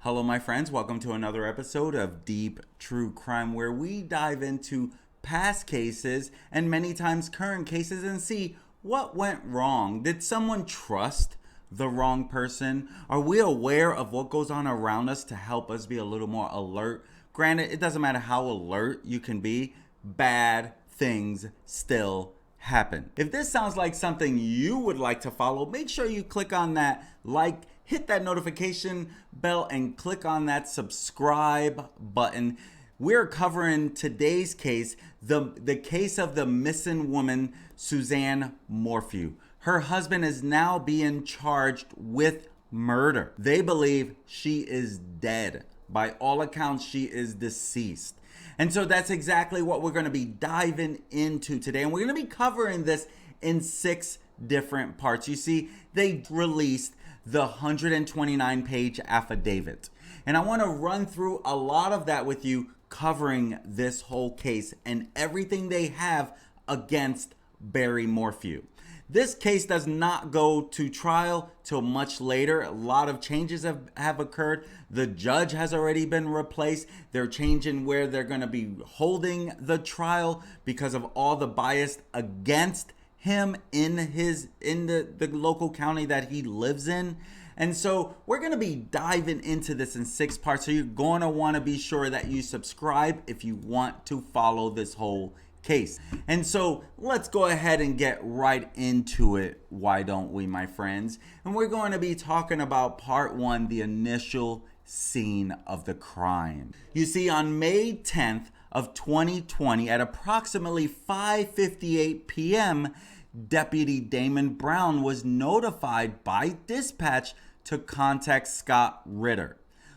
Hello, my friends. Welcome to another episode of Deep True Crime, where we dive into past cases and many times current cases and see what went wrong. Did someone trust the wrong person? Are we aware of what goes on around us to help us be a little more alert? Granted, it doesn't matter how alert you can be, bad things still happen. If this sounds like something you would like to follow, make sure you click on that like, hit that notification bell, and click on that subscribe button. We're covering today's case, the case of the missing woman, Suzanne Morphew. Her husband is now being charged with murder. They believe she is dead. By all accounts, she is deceased. And so that's exactly what we're going to be diving into today. And we're going to be covering this in 6 different parts. You see, they released the 129-page affidavit. And I want to run through a lot of that with you, covering this whole case and everything they have against Barry Morphew. This case does not go to trial till much later. A lot of changes have occurred. The judge has already been replaced. They're changing where they're going to be holding the trial because of all the bias against him in the local county that he lives in. And so we're going to be diving into this in 6 parts. So you're going to want to be sure that you subscribe if you want to follow this whole case. And so let's go ahead and get right into it. Why don't we, my friends? And we're going to be talking about part 1, the initial scene of the crime. You see, on May 10th of 2020 at approximately 5:58 p.m., Deputy Damon Brown was notified by dispatch to contact Scott Ritter,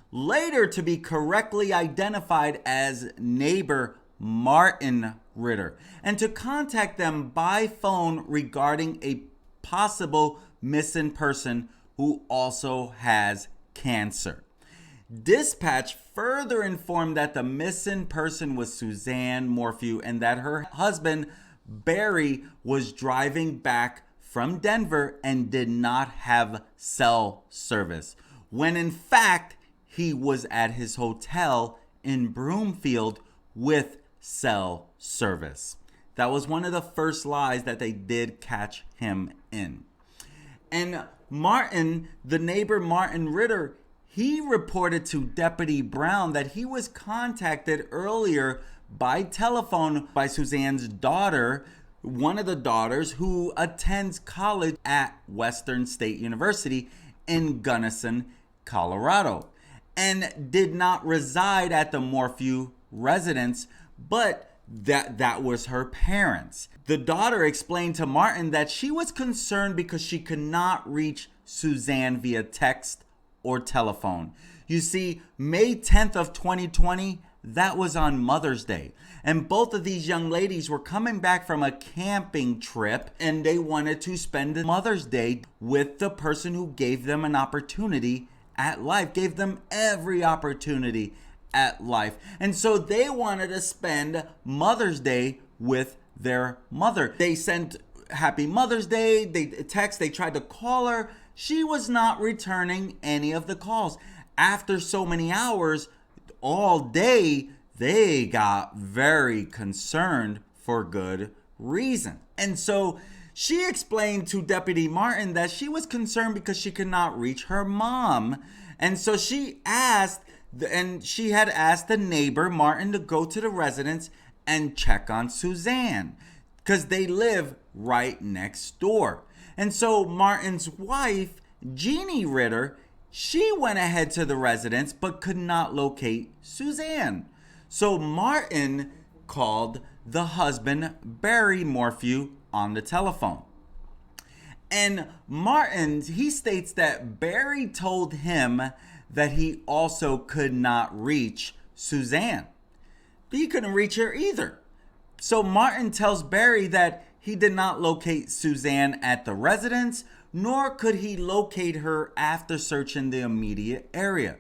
later to be correctly identified as neighbor Martin Ritter, and to contact them by phone regarding a possible missing person who also has cancer. Dispatch further informed that the missing person was Suzanne Morphew and that her husband Barry was driving back from Denver and did not have cell service, when in fact he was at his hotel in Broomfield with cell service. That was one of the first lies that they did catch him in. And Martin, the neighbor Martin Ritter, he reported to Deputy Brown that he was contacted earlier by telephone by Suzanne's daughter, one of the daughters who attends college at Western State University in Gunnison, Colorado, and did not reside at the Morphew residence, but that was her parents. The daughter explained to Martin that she was concerned because she could not reach Suzanne via text or telephone. You see, May 10th of 2020, that was on Mother's Day. And both of these young ladies were coming back from a camping trip and they wanted to spend Mother's Day with the person who gave them an opportunity at life, gave them every opportunity at life. And so they wanted to spend Mother's Day with their mother. They sent Happy Mother's Day, they tried to call her. She was not returning any of the calls. After so many hours, all day, they got very concerned for good reason. And so she explained to Deputy Martin that she was concerned because she could not reach her mom. And so she had asked the neighbor Martin to go to the residence and check on Suzanne because they live right next door. And so Martin's wife, Jeannie Ritter, she went ahead to the residence but could not locate Suzanne. So Martin called the husband, Barry Morphew, on the telephone. And Martin, he states that Barry told him that he also could not reach Suzanne. But he couldn't reach her either. So Martin tells Barry that he did not locate Suzanne at the residence, nor could he locate her after searching the immediate area.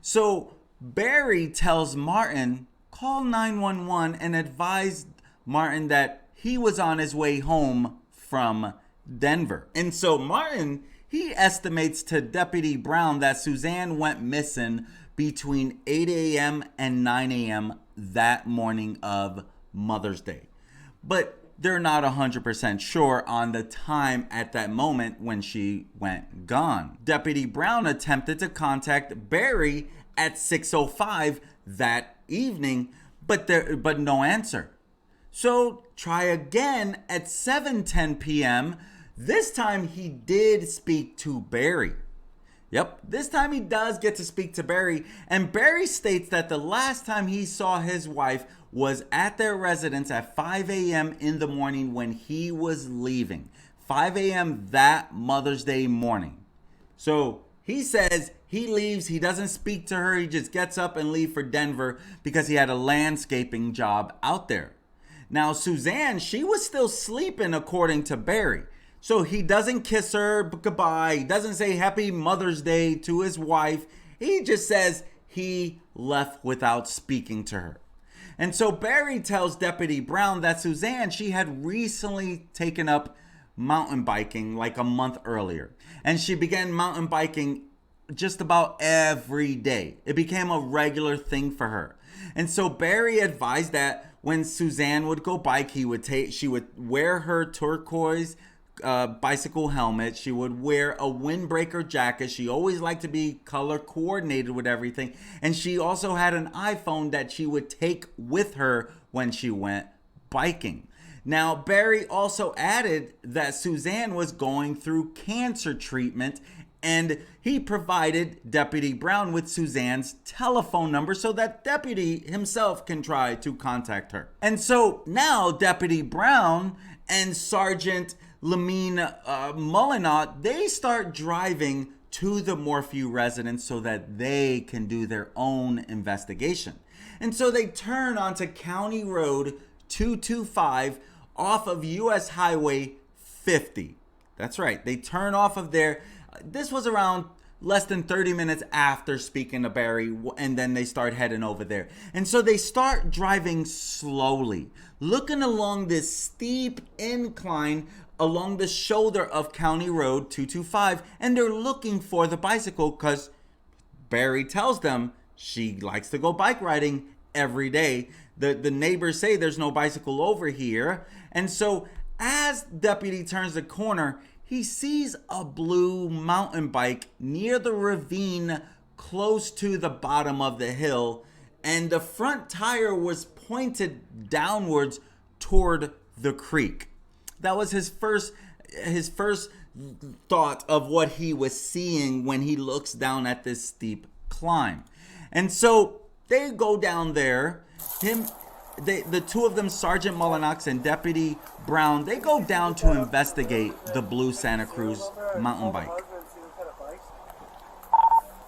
So Barry tells Martin, call 911 and advised Martin that he was on his way home from Denver. And so Martin, he estimates to Deputy Brown that Suzanne went missing between 8 a.m. and 9 a.m. that morning of Mother's Day. But they're not 100% sure on the time at that moment when she went gone. Deputy Brown attempted to contact Barry at 6:05 that evening, but no answer. So try again at 7:10 p.m. This time he did speak to Barry. Yep, this time he does get to speak to Barry, and Barry states that the last time he saw his wife was at their residence at 5 a.m. in the morning when he was leaving. 5 a.m. that Mother's Day morning. So he says he leaves, he doesn't speak to her, he just gets up and leaves for Denver because he had a landscaping job out there. Now Suzanne, she was still sleeping according to Barry. So he doesn't kiss her goodbye. He doesn't say Happy Mother's Day to his wife. He just says he left without speaking to her. And so Barry tells Deputy Brown that Suzanne, she had recently taken up mountain biking like a month earlier. And she began mountain biking just about every day. It became a regular thing for her. And so Barry advised that when Suzanne would go bike, she would wear her turquoise bicycle helmet. She would wear a windbreaker jacket. She always liked to be color coordinated with everything. And she also had an iPhone that she would take with her when she went biking. Now, Barry also added that Suzanne was going through cancer treatment, and he provided Deputy Brown with Suzanne's telephone number so that Deputy himself can try to contact her. And so now Deputy Brown and Sergeant Lamine Mullinot, they start driving to the Morphew residence so that they can do their own investigation. And so they turn onto County Road 225 off of US Highway 50. That's right, they turn off of there. This was around less than 30 minutes after speaking to Barry, and then they start heading over there. And so they start driving slowly, looking along this steep incline along the shoulder of County Road 225, and they're looking for the bicycle because Barry tells them she likes to go bike riding every day. The neighbors say there's no bicycle over here. And so as Deputy turns the corner, he sees a blue mountain bike near the ravine close to the bottom of the hill, and the front tire was pointed downwards toward the creek. That was his first thought of what he was seeing when he looks down at this steep climb. And so they go down there. The two of them, Sergeant Mullinox and Deputy Brown, they go down to investigate the blue Santa Cruz mountain bike.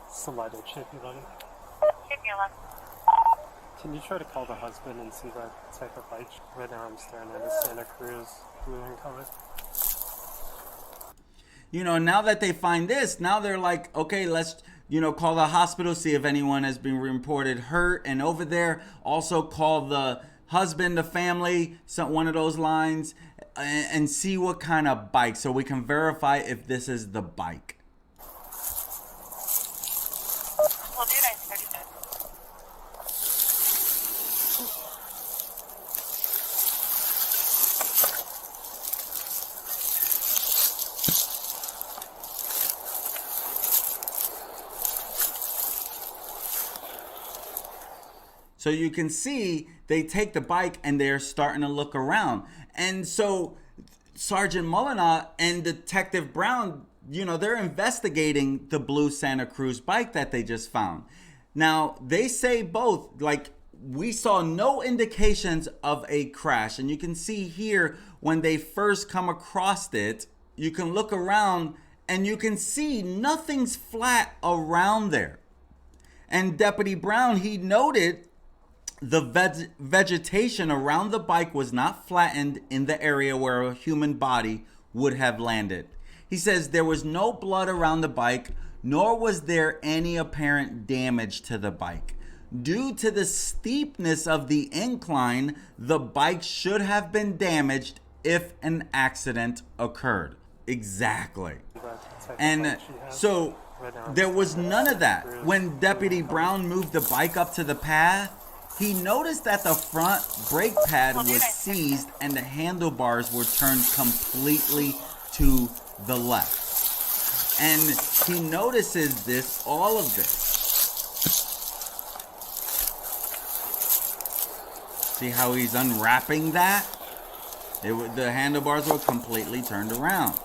Somebody Chaffee, buddy. Can you try to call the husband and see that type of bike? Right now I'm staring at a Santa Cruz blue and color. You know, now that they find this, now they're like, okay, let's, call the hospital, see if anyone has been reported hurt. And over there, also call the husband, the family, one of those lines, and see what kind of bike, so we can verify if this is the bike. So you can see they take the bike and they're starting to look around. And so Sergeant Mullinot and Detective Brown, they're investigating the blue Santa Cruz bike that they just found. Now, they say both, like, we saw no indications of a crash. And you can see here when they first come across it, you can look around and you can see nothing's flat around there. And Deputy Brown, he noted the vegetation around the bike was not flattened in the area where a human body would have landed. He says there was no blood around the bike, nor was there any apparent damage to the bike. Due to the steepness of the incline, the bike should have been damaged if an accident occurred. Exactly. The type of And bike she has. so Red arms there was turned none into of that. screws, When Deputy wheeling Brown moved the bike up to the path, he noticed that the front brake pad was seized and the handlebars were turned completely to the left. And he notices this, all of this. See how he's unwrapping that? The handlebars were completely turned around.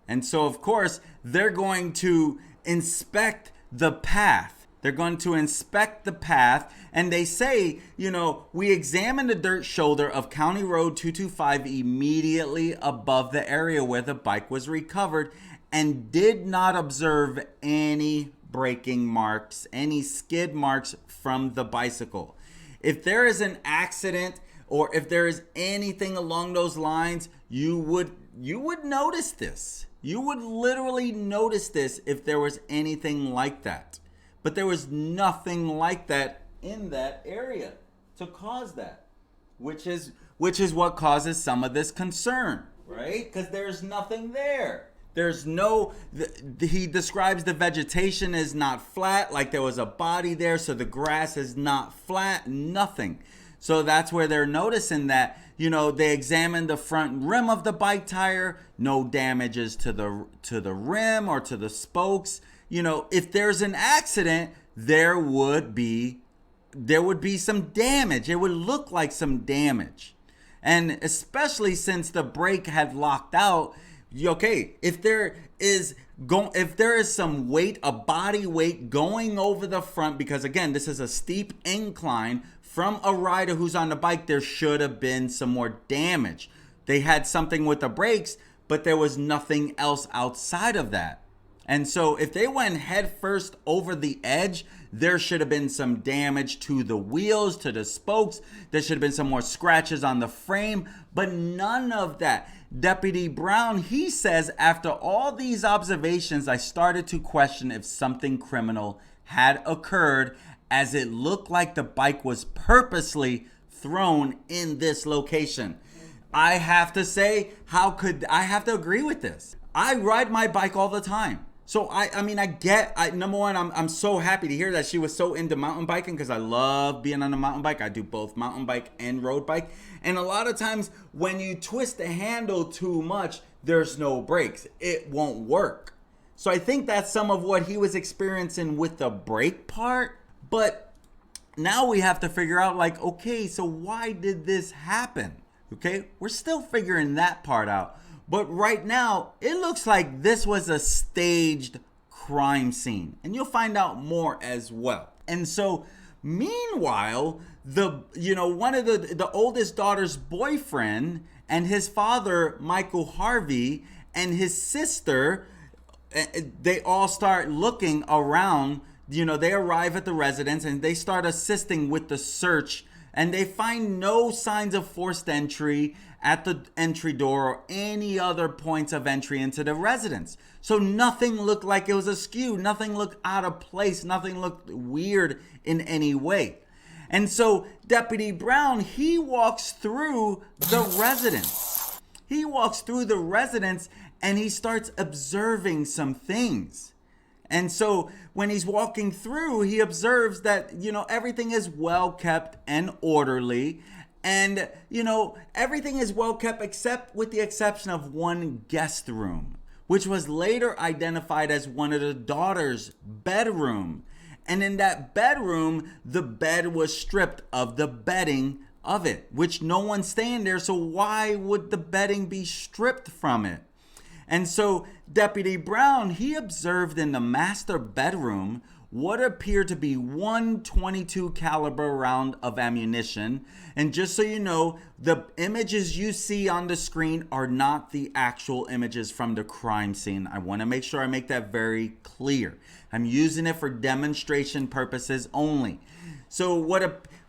And so, of course, they're going to inspect the path. They're going to inspect the path, and they say, we examined the dirt shoulder of County Road 225 immediately above the area where the bike was recovered and did not observe any braking marks, any skid marks from the bicycle. If there is an accident or if there is anything along those lines, you would notice this. You would literally notice this if there was anything like that. But there was nothing like that in that area to cause that, which is what causes some of this concern, right? Because there's nothing there. There's no, he describes the vegetation as not flat, like there was a body there, so the grass is not flat, nothing. So that's where they're noticing that, they examined the front rim of the bike tire, no damages to the rim or to the spokes. If there's an accident, there would be some damage. It would look like some damage. And especially since the brake had locked out, okay, if there is some weight, a body weight going over the front, because again, this is a steep incline from a rider who's on the bike, there should have been some more damage. They had something with the brakes, but there was nothing else outside of that. And so if they went head first over the edge, there should have been some damage to the wheels, to the spokes. There should have been some more scratches on the frame, but none of that. Deputy Brown, he says, after all these observations, I started to question if something criminal had occurred, as it looked like the bike was purposely thrown in this location. I have to say, I have to agree with this. I ride my bike all the time. So number one, I'm so happy to hear that she was so into mountain biking, because I love being on a mountain bike. I do both mountain bike and road bike. And a lot of times when you twist the handle too much, there's no brakes. It won't work. So I think that's some of what he was experiencing with the brake part. But now we have to figure out, okay, so why did this happen? Okay, we're still figuring that part out. But right now, it looks like this was a staged crime scene. And you'll find out more as well. And so, meanwhile, one of the oldest daughter's boyfriend and his father, Michael Harvey, and his sister, they all start looking around. They arrive at the residence and they start assisting with the search. And they find no signs of forced entry at the entry door or any other points of entry into the residence. So nothing looked like it was askew. Nothing looked out of place. Nothing looked weird in any way. And so Deputy Brown, he walks through the residence. He walks through the residence and he starts observing some things. And so when he's walking through, he observes that, everything is well kept and orderly. And, everything is well kept except with the exception of one guest room, which was later identified as one of the daughter's bedroom. And in that bedroom, the bed was stripped of the bedding of it, which no one's staying there. So why would the bedding be stripped from it? And so Deputy Brown, he observed in the master bedroom what appeared to be one .22 caliber round of ammunition. And just so you know, the images you see on the screen are not the actual images from the crime scene. I want to make sure I make that very clear. I'm using it for demonstration purposes only. So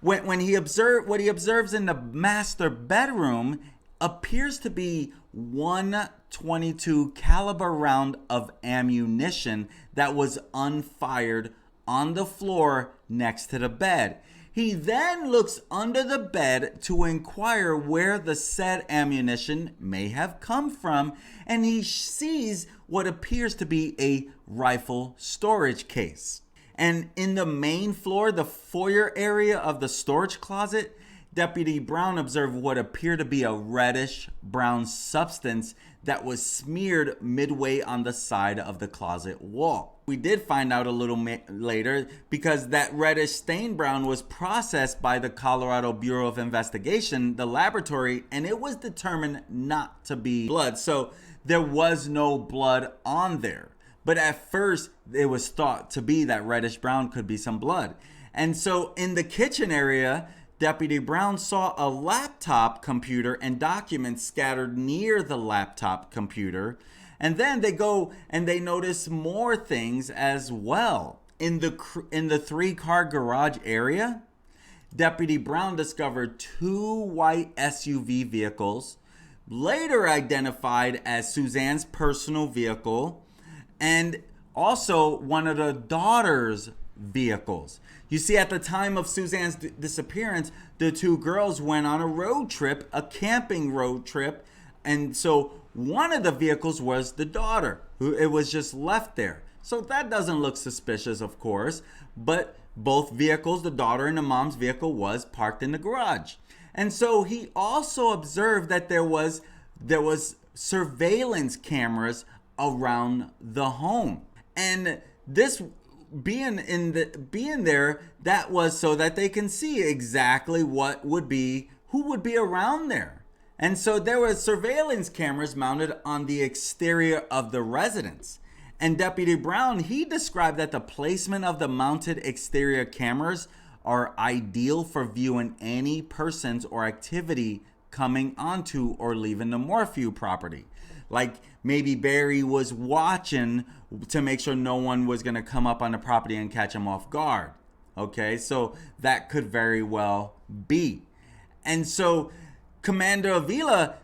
when he observes in the master bedroom appears to be one .22 caliber round of ammunition that was unfired on the floor next to the bed. He then looks under the bed to inquire where the said ammunition may have come from, and he sees what appears to be a rifle storage case. And in the main floor, the foyer area of the storage closet, Deputy Brown observed what appeared to be a reddish brown substance that was smeared midway on the side of the closet wall. We did find out a little later because that reddish stain brown was processed by the Colorado Bureau of Investigation, the laboratory, and it was determined not to be blood. So there was no blood on there. But at first, it was thought to be that reddish brown could be some blood. And so in the kitchen area, Deputy Brown saw a laptop computer and documents scattered near the laptop computer. And then they go and they notice more things as well. In the 3-car garage area, Deputy Brown discovered 2 white SUV vehicles, later identified as Suzanne's personal vehicle, and also one of the daughter's vehicles. You see, at the time of Suzanne's disappearance, the 2 girls went on a road trip, a camping road trip, and so one of the vehicles was the daughter, who it was just left there. So that doesn't look suspicious, of course, but both vehicles, the daughter and the mom's vehicle, was parked in the garage. And so he also observed that there was surveillance cameras around the home. And this being there, that was so that they can see exactly who would be around there. And so there were surveillance cameras mounted on the exterior of the residence. And Deputy Brown, he described that the placement of the mounted exterior cameras are ideal for viewing any persons or activity coming onto or leaving the Morphew property. Like maybe Barry was watching to make sure no one was going to come up on the property and catch him off guard. Okay, so that could very well be. And so Commander Avila,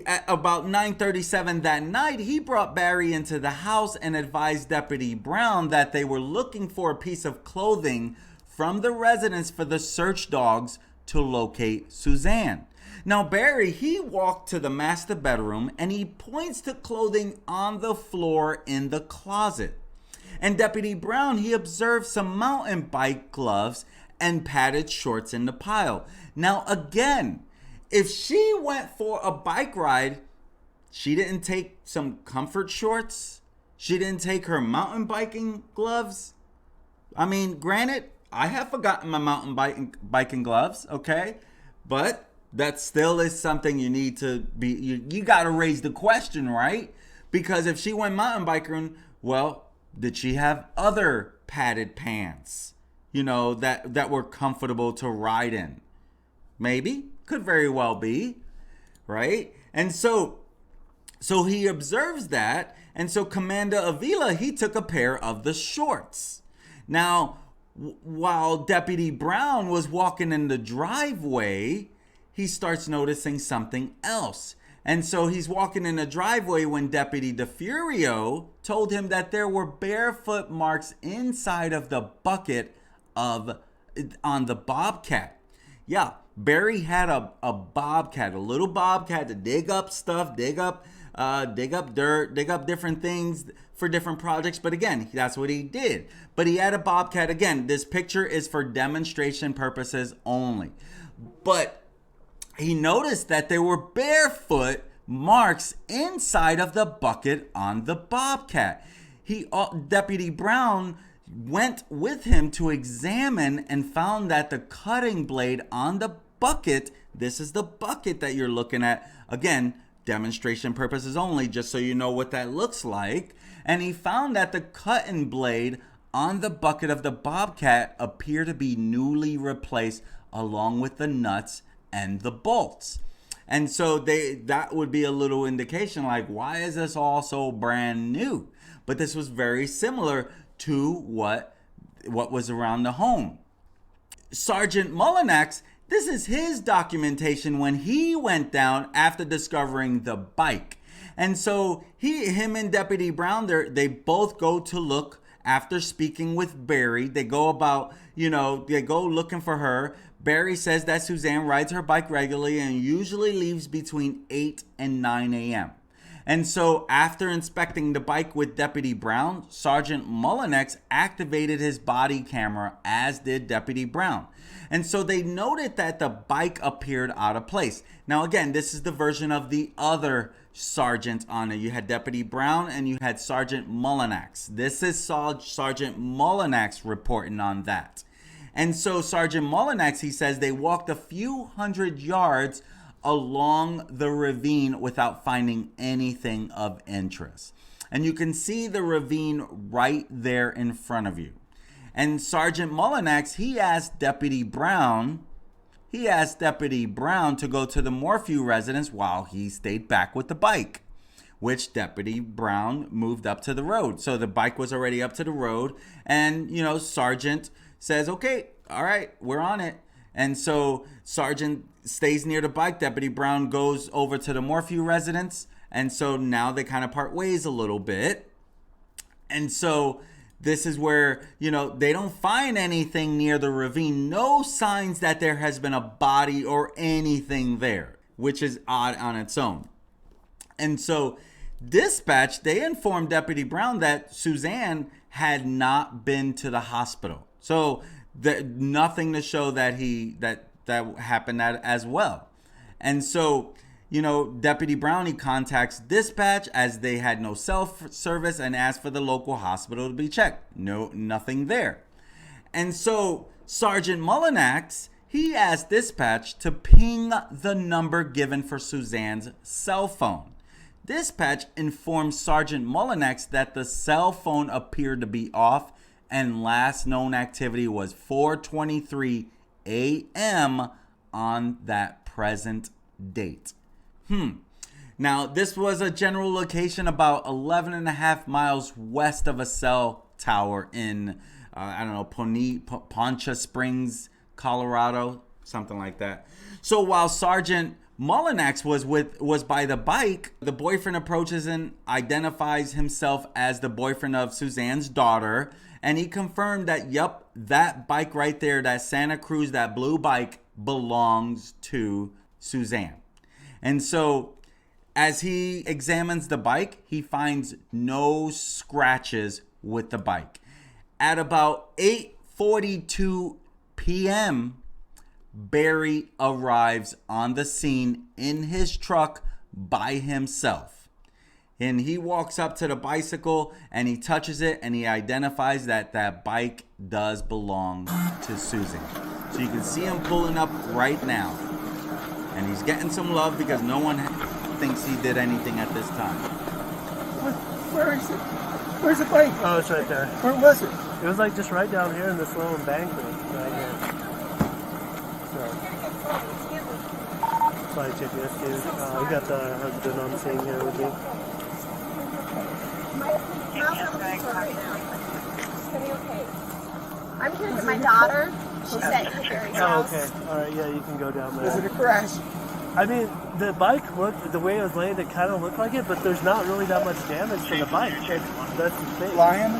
at about 9:37 that night, he brought Barry into the house and advised Deputy Brown that they were looking for a piece of clothing from the residence for the search dogs to locate Suzanne. Now, Barry, he walked to the master bedroom and he points to clothing on the floor in the closet. And Deputy Brown, he observed some mountain bike gloves and padded shorts in the pile. Now, again, if she went for a bike ride, she didn't take some comfort shorts. She didn't take her mountain biking gloves. I mean, granted, I have forgotten my mountain biking gloves, okay? But that still is something you need to be, you got to raise the question, right? Because if she went mountain biking, well, did she have other padded pants, that were comfortable to ride in? Maybe, could very well be, right? And so he observes that, and so Commander Avila, he took a pair of the shorts. Now, while Deputy Brown was walking in the driveway, he starts noticing something else. And so he's walking in the driveway when Deputy DeFurio told him that there were barefoot marks inside of the bucket on the Bobcat. Yeah, Barry had a Bobcat, a little Bobcat to dig up stuff, dig up dirt, dig up different things for different projects. But again, that's what he did. But he had a Bobcat. Again, this picture is for demonstration purposes only. But he noticed that there were barefoot marks inside of the bucket on the Bobcat. Deputy Brown went with him to examine and found that the cutting blade on the bucket, this is the bucket that you're looking at, again, demonstration purposes only, just so you know what that looks like. And he found that the cutting blade on the bucket of the Bobcat appeared to be newly replaced along with the nuts and the bolts. And so that would be a little indication, like, why is this all so brand new? But this was very similar to what was around the home. Sergeant Mullinax, this is his documentation when he went down after discovering the bike. And so him and Deputy Brown, they both go to look After speaking with Barry, they go about, they go looking for her. Barry says that Suzanne rides her bike regularly and usually leaves between 8 and 9 a.m. And so after inspecting the bike with Deputy Brown, Sergeant Mullinex activated his body camera, as did Deputy Brown. And so they noted that the bike appeared out of place. Now, again, this is the version of the other sergeant on it. You had Deputy Brown and you had Sergeant Mullinex. This is Sergeant Mullinex reporting on that. And so Sergeant Mullinex, he says they walked a few hundred yards along the ravine without finding anything of interest. And you can see the ravine right there in front of you. And Sergeant Mullinex, he asked Deputy Brown to go to the Morphew residence while he stayed back with the bike, which Deputy Brown moved up to the road. So the bike was already up to the road, and Sergeant says, okay, all right, we're on it. And so Sergeant stays near the bike. Deputy Brown goes over to the Morphew residence. And so now they kind of part ways a little bit. And so this is where, they don't find anything near the ravine. No signs that there has been a body or anything there, which is odd on its own. And so dispatch, they informed Deputy Brown that Suzanne had not been to the hospital. So nothing to show that that happened as well. And so, Deputy Brown, he contacts dispatch as they had no cell service and asked for the local hospital to be checked. Nothing there. And so Sergeant Mullinex, he asked dispatch to ping the number given for Suzanne's cell phone. Dispatch informed Sergeant Mullinex that the cell phone appeared to be off and last known activity was 4:23 a.m. on that present date. Now, this was a general location about 11 and a half miles west of a cell tower in, Poncha Springs, Colorado, something like that. So while Sergeant Mullinex was by the bike, the boyfriend approaches and identifies himself as the boyfriend of Suzanne's daughter. And he confirmed that, yep, that bike right there, that Santa Cruz, that blue bike, belongs to Suzanne. And so as he examines the bike, he finds no scratches with the bike. At about 8:42 p.m., Barry arrives on the scene in his truck by himself. And he walks up to the bicycle and he touches it and he identifies that bike does belong to Susan. So you can see him pulling up right now. And he's getting some love because no one thinks he did anything at this time. Where is it? Where's the bike? Oh, it's right there. Where was it? It was like just right down here in this little embankment right here. So, sorry, Chicky, that's you. We got the husband on scene here with me. I'm here with my daughter. She's at Barry's house. Oh, okay. All right, yeah, you can go down there. Was it a crash? I mean, the bike looked, the way it was laying, it kind of looked like it, but there's not really that much damage to the bike. That's the thing. Lion?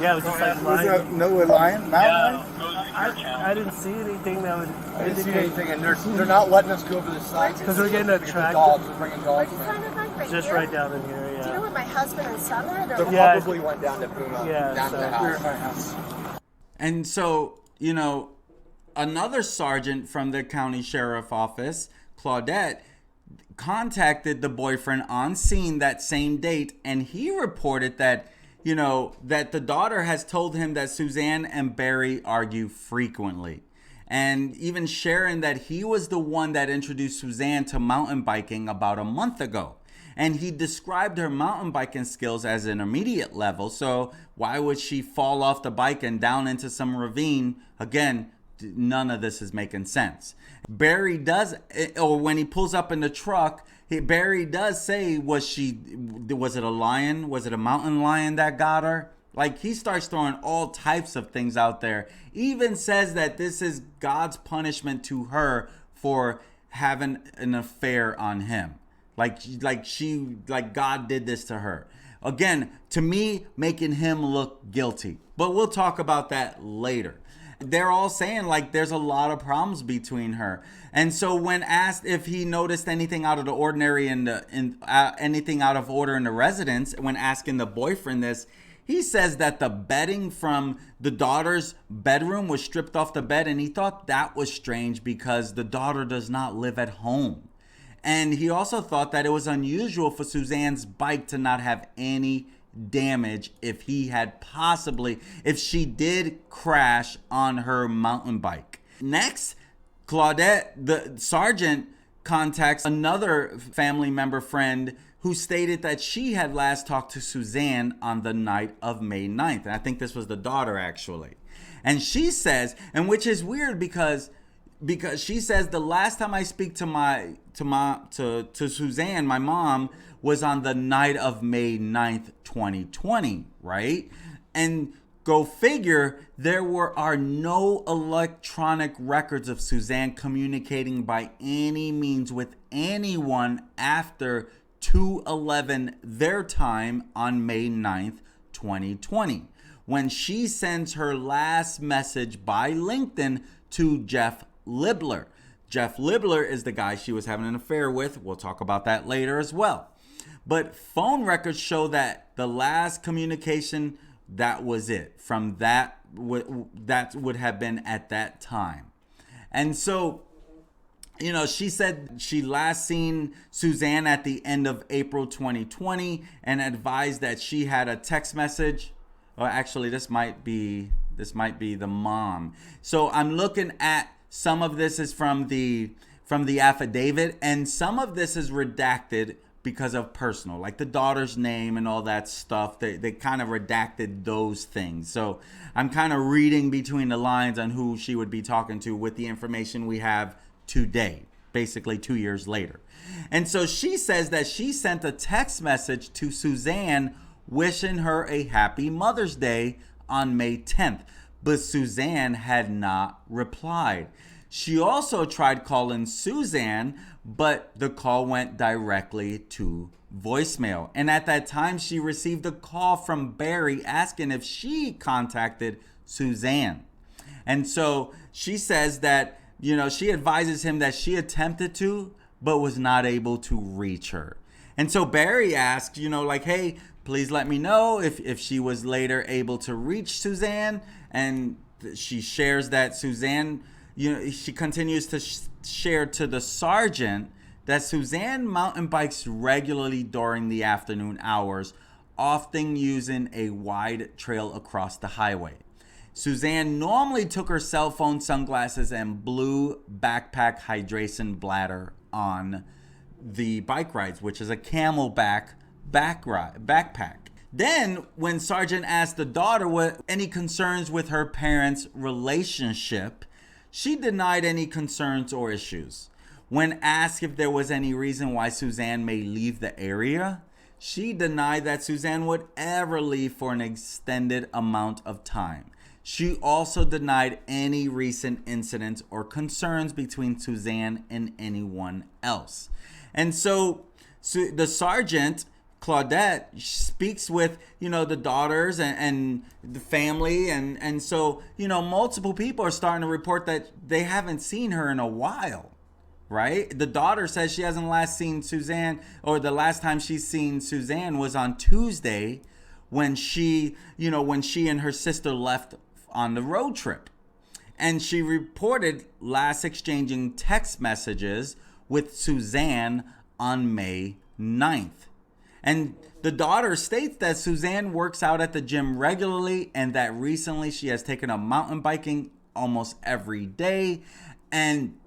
Yeah, it was just like Was lying. there no lion? Mountain I didn't see anything that would lion? I didn't see anything, and they're not letting us go over the side. Because we're getting attracted. Dogs, we're bringing dogs. Where's the sign of bike right Just here? right down in here, Do you know yeah. where my husband and son are? They're They Yeah. probably went down to Puna, Yeah, down to the so- house. My house. And so, another sergeant from the county sheriff office, Claudette, contacted the boyfriend on scene that same date, and he reported that, that the daughter has told him that Suzanne and Barry argue frequently. And even sharing that he was the one that introduced Suzanne to mountain biking about a month ago. And he described her mountain biking skills as intermediate level. So why would she fall off the bike and down into some ravine? Again, none of this is making sense. Barry does, or when he pulls up in the truck, Barry does say, was it a lion? Was it a mountain lion that got her? Like, he starts throwing all types of things out there. Even says that this is God's punishment to her for having an affair on him. Like God did this to her. Again, to me, making him look guilty. But we'll talk about that later. They're all saying like there's a lot of problems between her. And so when asked if he noticed anything out of the ordinary anything out of order in the residence, when asking the boyfriend this, he says that the bedding from the daughter's bedroom was stripped off the bed, and he thought that was strange because the daughter does not live at home. And he also thought that it was unusual for Suzanne's bike to not have any damage if she did crash on her mountain bike. Next, Claudette, the sergeant, contacts another family member friend who stated that she had last talked to Suzanne on the night of May 9th. And I think this was the daughter, actually. And she says, and which is weird because she says the last time I speak to Suzanne, my mom, was on the night of May 9th, 2020, right? And go figure, there are no electronic records of Suzanne communicating by any means with anyone after 2:11 their time on May 9th, 2020, when she sends her last message by LinkedIn to Jeff Libler. Jeff Libler is the guy she was having an affair with. We'll talk about that later as well. But phone records show that the last communication, that was it. From that would have been at that time. And so, she said she last seen Suzanne at the end of April 2020 and advised that she had a text message. Or actually, this might be the mom. So I'm looking at some of this is from the affidavit, and some of this is redacted because of personal, like the daughter's name and all that stuff. They kind of redacted those things. So I'm kind of reading between the lines on who she would be talking to with the information we have today, basically 2 years later. And so she says that she sent a text message to Suzanne wishing her a happy Mother's Day on May 10th, but Suzanne had not replied. She also tried calling Suzanne, but the call went directly to voicemail. And at that time, she received a call from Barry asking if she contacted Suzanne. And so she says that, she advises him that she attempted to, but was not able to reach her. And so Barry asked, hey, please let me know if she was later able to reach Suzanne. And she shares that Suzanne, she continues to share to the sergeant that Suzanne mountain bikes regularly during the afternoon hours, often using a wide trail across the highway. Suzanne normally took her cell phone, sunglasses, and blue backpack hydration bladder on the bike rides, which is a camelback backpack. Then, when Sergeant asked the daughter what any concerns with her parents' relationship, she denied any concerns or issues. When asked if there was any reason why Suzanne may leave the area, she denied that Suzanne would ever leave for an extended amount of time. She also denied any recent incidents or concerns between Suzanne and anyone else. And so the sergeant, Claudette, speaks with, the daughters and the family. And so, multiple people are starting to report that they haven't seen her in a while, right? The daughter says she hasn't last seen Suzanne, or the last time she's seen Suzanne was on Tuesday when she and her sister left on the road trip. And she reported last exchanging text messages with Suzanne on May 9th. And the daughter states that Suzanne works out at the gym regularly and that recently she has taken up mountain biking almost every day. And,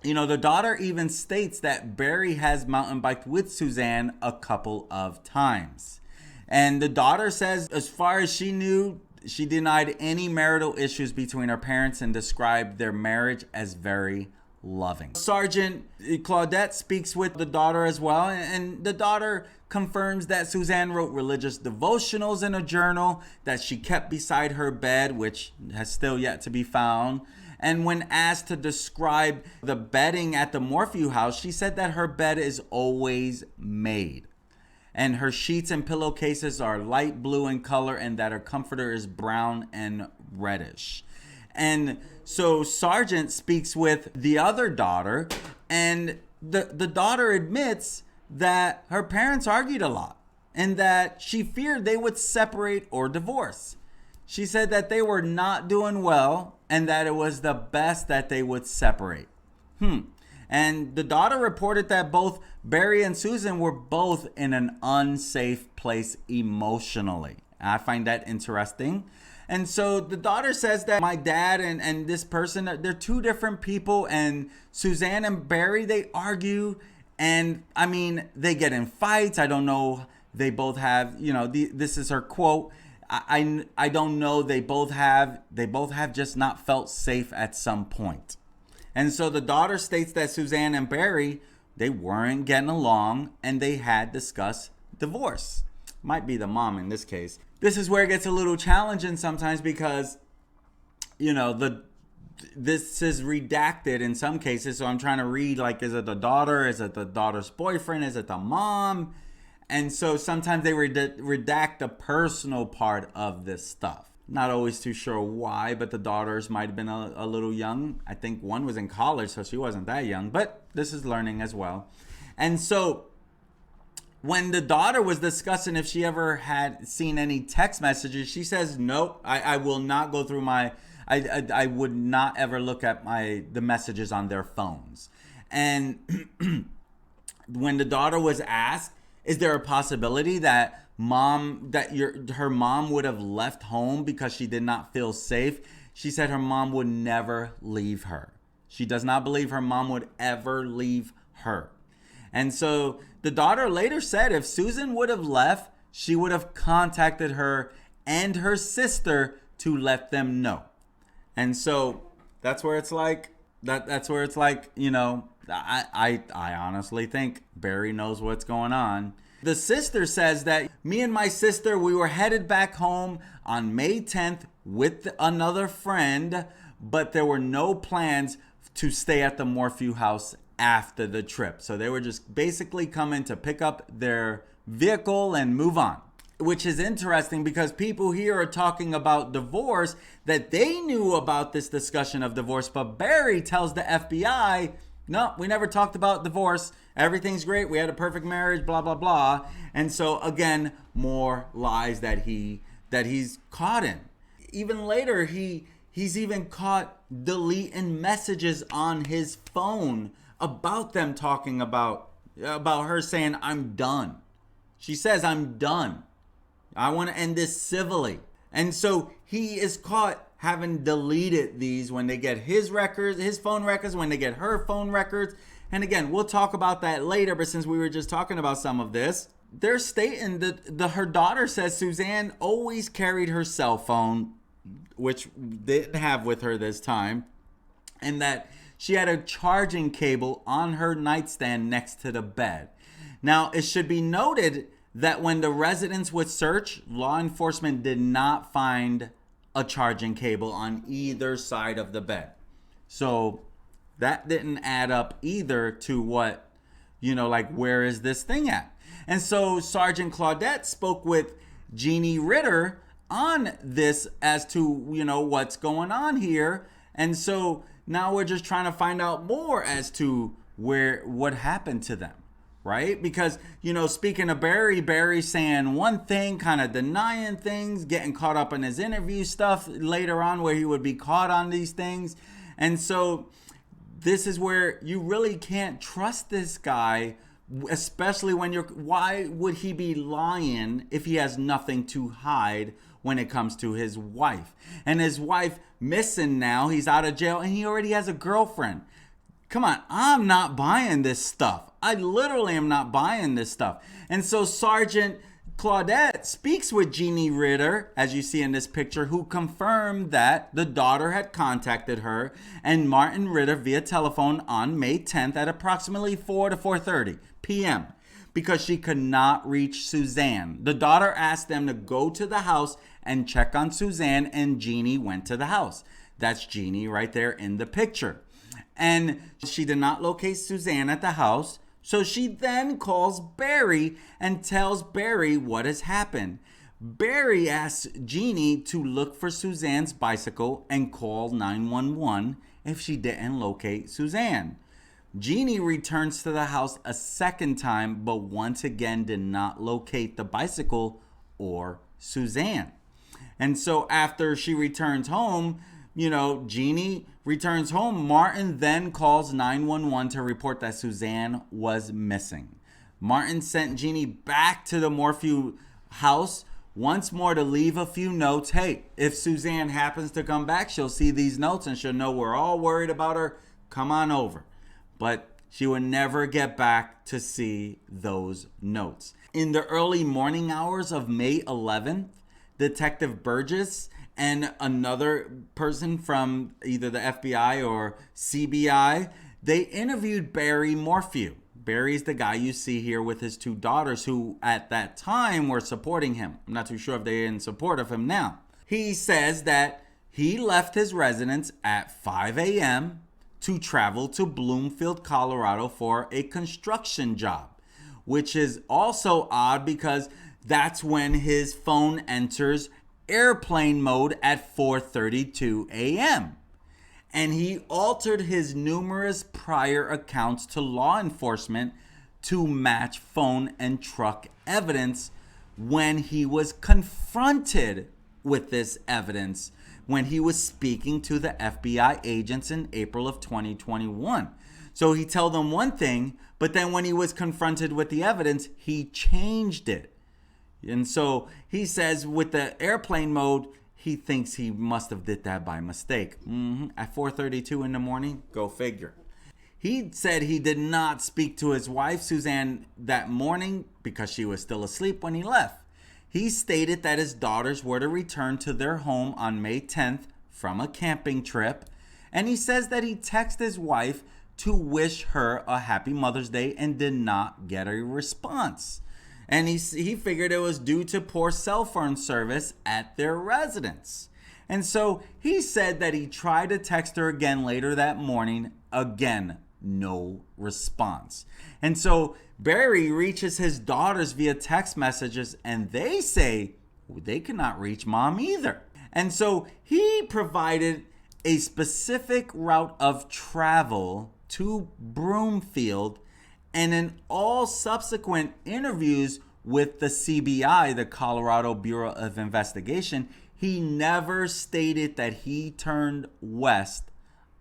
the daughter even states that Barry has mountain biked with Suzanne a couple of times. And the daughter says, as far as she knew, she denied any marital issues between her parents and described their marriage as very loving. Sergeant Claudette speaks with the daughter as well, and the daughter confirms that Suzanne wrote religious devotionals in a journal that she kept beside her bed, which has still yet to be found. And when asked to describe the bedding at the Morphew house, she said that her bed is always made. and her sheets and pillowcases are light blue in color, and that her comforter is brown and reddish. And so Sergeant speaks with the other daughter, and the daughter admits that her parents argued a lot and that she feared they would separate or divorce. She said that they were not doing well and that it was the best that they would separate. And the daughter reported that both Barry and Susan were both in an unsafe place emotionally. I find that interesting. And so the daughter says that my dad and this person, they're two different people. And Suzanne and Barry, they argue. And I mean, they get in fights. I don't know. They both have, this is her quote. I don't know. They both have just not felt safe at some point. And so the daughter states that Suzanne and Barry, they weren't getting along and they had discussed divorce. Might be the mom in this case. This is where it gets a little challenging sometimes because, this is redacted in some cases. So I'm trying to read, like, is it the daughter? Is it the daughter's boyfriend? Is it the mom? And so sometimes they redact the personal part of this stuff. Not always too sure why, but the daughters might have been a little young. I think one was in college, so she wasn't that young. But this is learning as well. And so when the daughter was discussing if she ever had seen any text messages, she says, nope, I will not go through I would not ever look at the messages on their phones. And when the daughter was asked, is there a possibility that her mom would have left home because she did not feel safe? She said her mom would never leave her. She does not believe her mom would ever leave her. And so the daughter later said if Susan would have left, she would have contacted her and her sister to let them know. And so that's where it's like, I honestly think Barry knows what's going on. The sister says that me and my sister, we were headed back home on May 10th with another friend, but there were no plans to stay at the Morphew house after the trip. So they were just basically coming to pick up their vehicle and move on, which is interesting because people here are talking about divorce, that they knew about this discussion of divorce, but Barry tells the FBI, no, we never talked about divorce. Everything's great. We had a perfect marriage, blah, blah, blah. And so again, more lies that he's caught in. Even later, he's even caught deleting messages on his phone about them talking about her saying, I'm done. She says, I'm done. I want to end this civilly. And so he is caught having deleted these when they get his phone records, when they get her phone records. And again, we'll talk about that later, but since we were just talking about some of this, they're stating that her daughter says Suzanne always carried her cell phone, which didn't have with her this time, and that she had a charging cable on her nightstand next to the bed. Now, it should be noted that when the residence was searched, law enforcement did not find a charging cable on either side of the bed. So that didn't add up either to what, where is this thing at? And so Sergeant Claudette spoke with Jeannie Ritter on this as to, what's going on here. And so now we're just trying to find out more as to what happened to them. Right? Because, speaking of Barry saying one thing, kind of denying things, getting caught up in his interview stuff later on where he would be caught on these things. And so this is where you really can't trust this guy, especially when why would he be lying if he has nothing to hide when it comes to his wife? And his wife missing now, he's out of jail and he already has a girlfriend. Come on, I'm not buying this stuff. I literally am not buying this stuff. And so Sergeant Claudette speaks with Jeannie Ritter, as you see in this picture, who confirmed that the daughter had contacted her and Martin Ritter via telephone on May 10th at approximately 4 to 4:30 p.m. because she could not reach Suzanne. The daughter asked them to go to the house and check on Suzanne, and Jeannie went to the house. That's Jeannie right there in the picture. And she did not locate Suzanne at the house. So she then calls Barry and tells Barry what has happened. Barry asks Jeannie to look for Suzanne's bicycle and call 911 if she didn't locate Suzanne. Jeannie returns to the house a second time, but once again did not locate the bicycle or Suzanne. And so after she returns home, Jeannie returns home. Martin then calls 911 to report that Suzanne was missing. Martin sent Jeannie back to the Morphew house once more to leave a few notes. Hey, if Suzanne happens to come back, she'll see these notes and she'll know we're all worried about her. Come on over. But she would never get back to see those notes. In the early morning hours of May 11th, Detective Burgess and another person from either the FBI or CBI, they interviewed Barry Morphew. Barry's the guy you see here with his two daughters who at that time were supporting him. I'm not too sure if they're in support of him now. He says that he left his residence at 5 a.m. to travel to Bloomfield, Colorado for a construction job, which is also odd because that's when his phone enters airplane mode at 4:32 a.m. And he altered his numerous prior accounts to law enforcement to match phone and truck evidence when he was confronted with this evidence when he was speaking to the FBI agents in April of 2021. So he told them one thing, but then when he was confronted with the evidence, he changed it. And so he says with the airplane mode, he thinks he must have did that by mistake. At 4:32 in the morning, go figure. He said he did not speak to his wife, Suzanne, that morning because she was still asleep when he left. He stated that his daughters were to return to their home on May 10th from a camping trip. And he says that he texted his wife to wish her a happy Mother's Day and did not get a response. And he figured it was due to poor cell phone service at their residence. And so he said that he tried to text her again later that morning. Again, no response. And so Barry reaches his daughters via text messages and they say they cannot reach mom either. And so he provided a specific route of travel to Broomfield. And in all subsequent interviews with the CBI, the Colorado Bureau of Investigation, he never stated that he turned west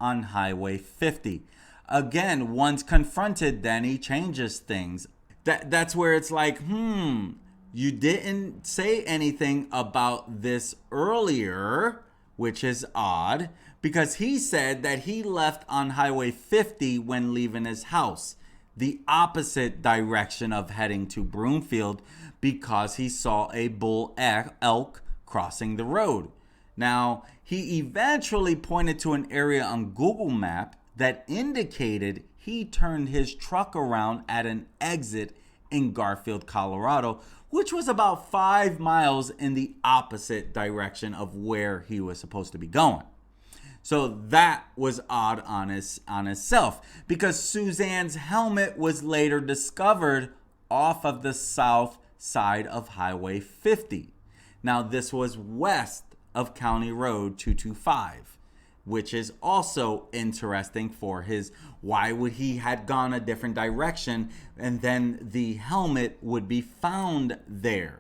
on Highway 50. Again, once confronted, then he changes things. That's where it's like, you didn't say anything about this earlier, which is odd, because he said that he left on Highway 50 when leaving his house, the opposite direction of heading to Broomfield, because he saw a bull elk crossing the road. Now, he eventually pointed to an area on Google Map that indicated he turned his truck around at an exit in Garfield, Colorado, which was about 5 miles in the opposite direction of where he was supposed to be going. So that was odd on itself, because Suzanne's helmet was later discovered off of the south side of Highway 50. Now this was west of County Road 225, which is also interesting for why would he had gone a different direction and then the helmet would be found there.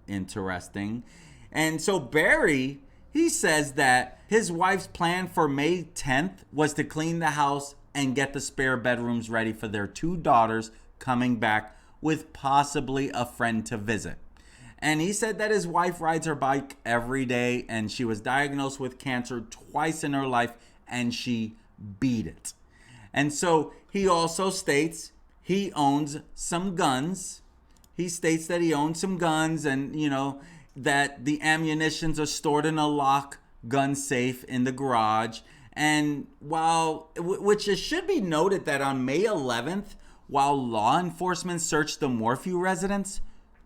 Interesting. And so Barry, he says that his wife's plan for May 10th was to clean the house and get the spare bedrooms ready for their two daughters coming back with possibly a friend to visit. And he said that his wife rides her bike every day and she was diagnosed with cancer twice in her life and she beat it. And so he also states he owns some guns. He states that he owns some guns and, that the ammunitions are stored in a lock gun safe in the garage. And which it should be noted that on May 11th, while law enforcement searched the Morphew residence,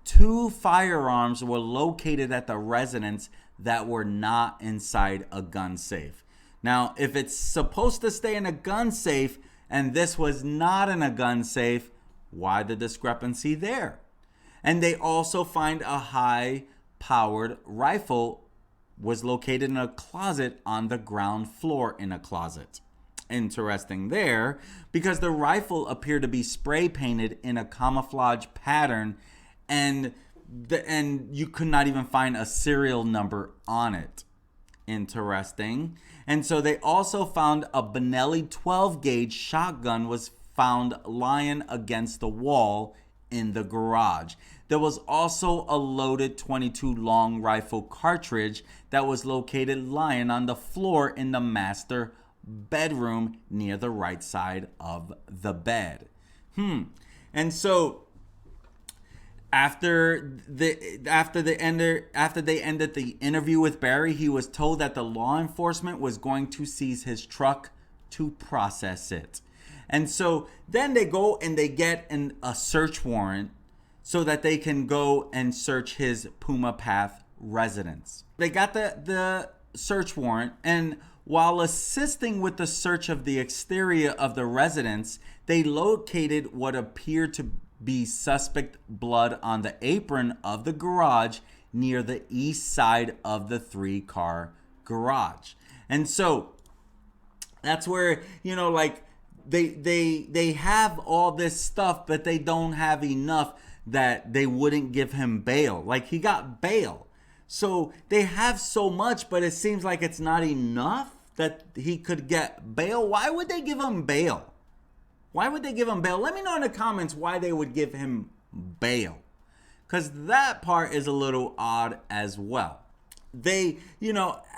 2 firearms were located at the residence that were not inside a gun safe. Now, if it's supposed to stay in a gun safe and this was not in a gun safe, Why the discrepancy there? And they also find a high-powered rifle was located in a closet on the ground floor in a closet. Interesting there, because the rifle appeared to be spray painted in a camouflage pattern, and you could not even find a serial number on it. Interesting. And so they also found a Benelli 12 gauge shotgun was found lying against the wall in the garage. There was also a loaded .22 long rifle cartridge that was located lying on the floor in the master bedroom near the right side of the bed. And so after they ended the interview with Barry, he was told that the law enforcement was going to seize his truck to process it. And so then they go and they get a search warrant so that they can go and search his Puma Path residence. They got the search warrant, and while assisting with the search of the exterior of the residence, they located what appeared to be suspect blood on the apron of the garage near the east side of the 3-car garage. And so that's where, like, they have all this stuff, but they don't have enough that they wouldn't give him bail. Like, he got bail. So they have so much, but it seems like it's not enough that he could get bail. Why would they give him bail? Why would they give him bail? Let me know in the comments why they would give him bail, because that part is a little odd as well. They,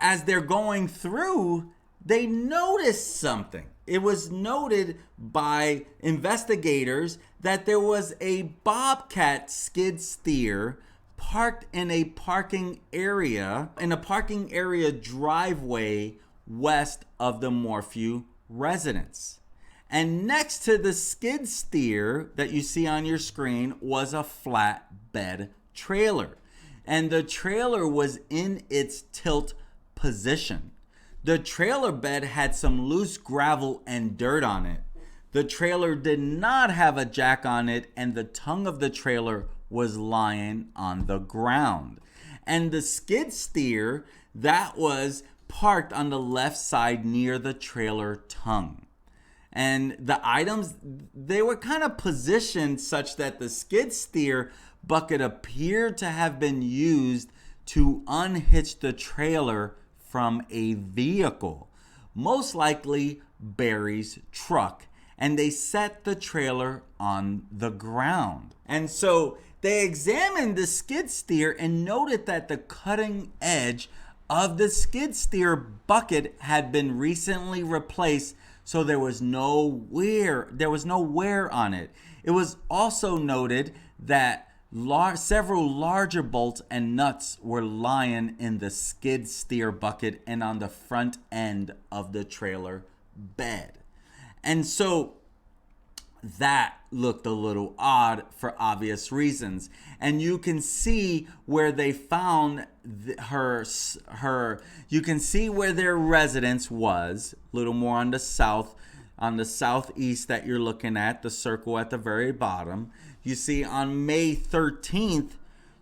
as they're going through, they noticed something. It was noted by investigators that there was a Bobcat skid steer parked in a parking area driveway west of the Morphew residence. And next to the skid steer that you see on your screen was a flatbed trailer. And the trailer was in its tilt position. The trailer bed had some loose gravel and dirt on it. The trailer did not have a jack on it, and the tongue of the trailer was lying on the ground. And the skid steer, that was parked on the left side near the trailer tongue. And the items, they were kind of positioned such that the skid steer bucket appeared to have been used to unhitch the trailer from a vehicle, most likely Barry's truck, and they set the trailer on the ground. And so they examined the skid steer and noted that the cutting edge of the skid steer bucket had been recently replaced, so there was no wear on it. It was also noted that several larger bolts and nuts were lying in the skid steer bucket and on the front end of the trailer bed. And so that looked a little odd for obvious reasons. And you can see where they found you can see where their residence was, a little more on the southeast that you're looking at, the circle at the very bottom. You see on May 13th,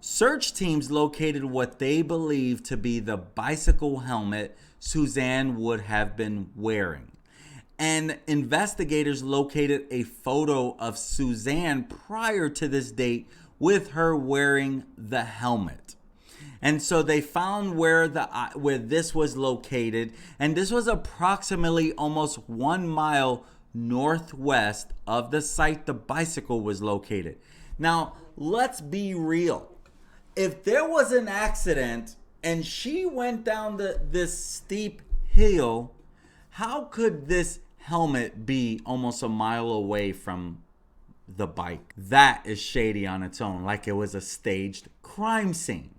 search teams located what they believe to be the bicycle helmet Suzanne would have been wearing. And investigators located a photo of Suzanne prior to this date with her wearing the helmet. And so they found where this was located, and this was approximately almost 1 mile northwest of the site the bicycle was located. Now, let's be real. If there was an accident and she went down this steep hill, how could this helmet be almost a mile away from the bike? That is shady on its own, like it was a staged crime scene.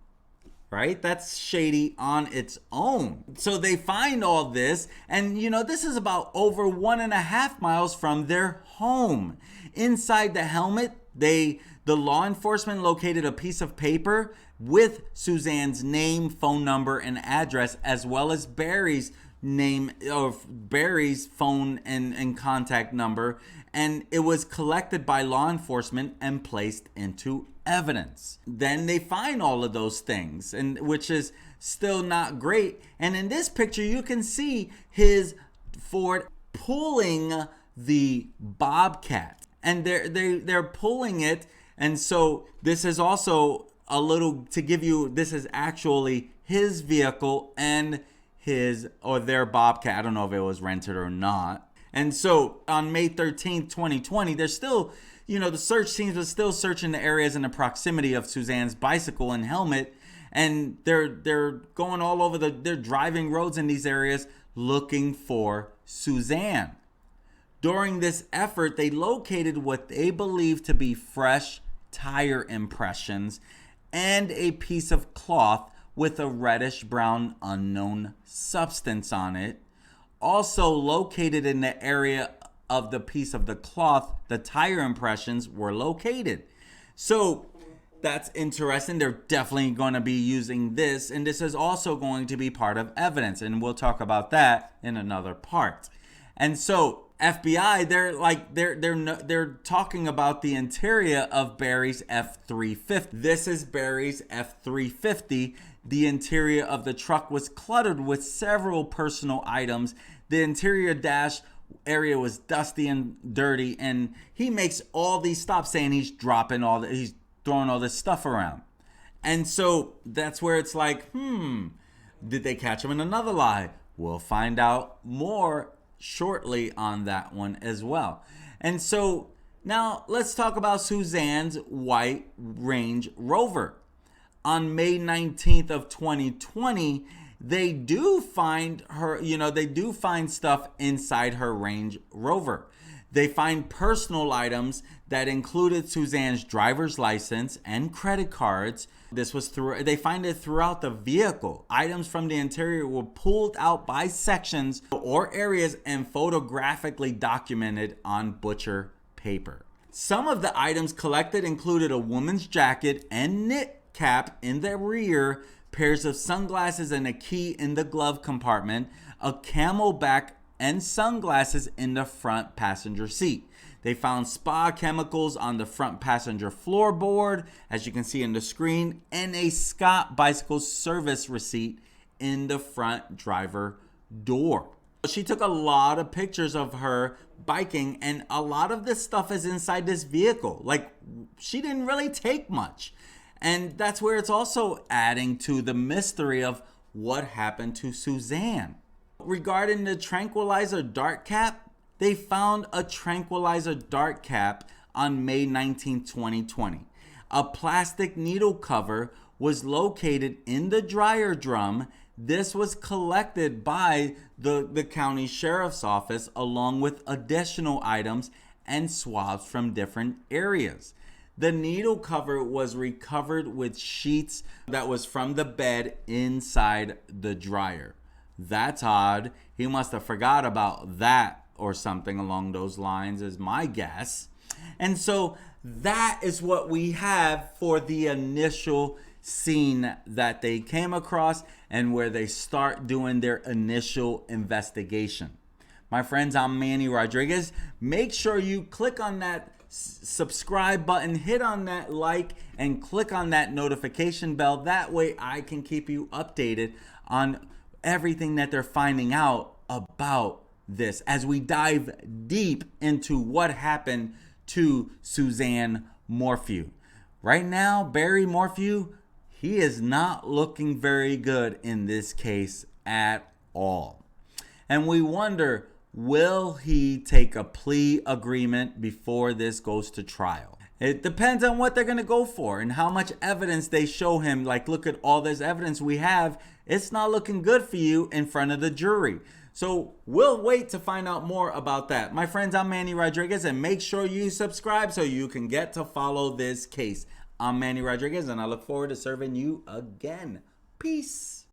Right? That's shady on its own. So they find all this, and this is about over 1.5 miles from their home. Inside the helmet, the law enforcement located a piece of paper with Suzanne's name, phone number, and address, as well as Barry's name of Barry's phone and contact number, and it was collected by law enforcement and placed into evidence. Then they find all of those things, and which is still not great. And in this picture, you can see his Ford pulling the Bobcat, and they're pulling it. And so this is also a little to give you, this is actually his vehicle and his or their Bobcat. I don't know if it was rented or not. And so on May 13th, 2020, they're still, the search teams are still searching the areas in the proximity of Suzanne's bicycle and helmet. And they're going all over they're driving roads in these areas looking for Suzanne. During this effort, they located what they believed to be fresh tire impressions and a piece of cloth with a reddish brown unknown substance on it. Also located in the area of the piece of the cloth, the tire impressions were located. So that's interesting. They're definitely going to be using this, and this is also going to be part of evidence, and we'll talk about that in another part. And so FBI, they're talking about the interior of Barry's F-350. This is Barry's F-350. The interior of the truck was cluttered with several personal items. The interior dash area was dusty and dirty, and he makes all these stops saying he's throwing all this stuff around. And so that's where it's like, did they catch him in another lie? We'll find out more shortly on that one as well. And so now let's talk about Suzanne's white Range Rover. On May 19th of 2020, they do find her, they do find stuff inside her Range Rover. They find personal items that included Suzanne's driver's license and credit cards. They find it throughout the vehicle. Items from the interior were pulled out by sections or areas and photographically documented on butcher paper. Some of the items collected included a woman's jacket and knit cap in the rear, pairs of sunglasses and a key in the glove compartment, a camelback and sunglasses in the front passenger seat. They found spa chemicals on the front passenger floorboard, as you can see in the screen, and a Scott bicycle service receipt in the front driver door. She took a lot of pictures of her biking, and a lot of this stuff is inside this vehicle. Like, she didn't really take much. And that's where it's also adding to the mystery of what happened to Suzanne. Regarding the tranquilizer dart cap, they found a tranquilizer dart cap on May 19, 2020. A plastic needle cover was located in the dryer drum. This was collected by the county sheriff's office along with additional items and swabs from different areas. The needle cover was recovered with sheets that was from the bed inside the dryer. That's odd. He must have forgot about that or something along those lines is my guess. And so that is what we have for the initial scene that they came across and where they start doing their initial investigation. My friends, I'm Manny Rodriguez. Make sure you click on that subscribe button, hit on that like, and click on that notification bell. That way I can keep you updated on everything that they're finding out about this as we dive deep into what happened to Suzanne Morphew. Right now, Barry Morphew, he is not looking very good in this case at all. And we wonder, will he take a plea agreement before this goes to trial? It depends on what they're going to go for and how much evidence they show him. Like, look at all this evidence we have. It's not looking good for you in front of the jury. So we'll wait to find out more about that. My friends, I'm Manny Rodriguez, and make sure you subscribe so you can get to follow this case. I'm Manny Rodriguez, and I look forward to serving you again. Peace.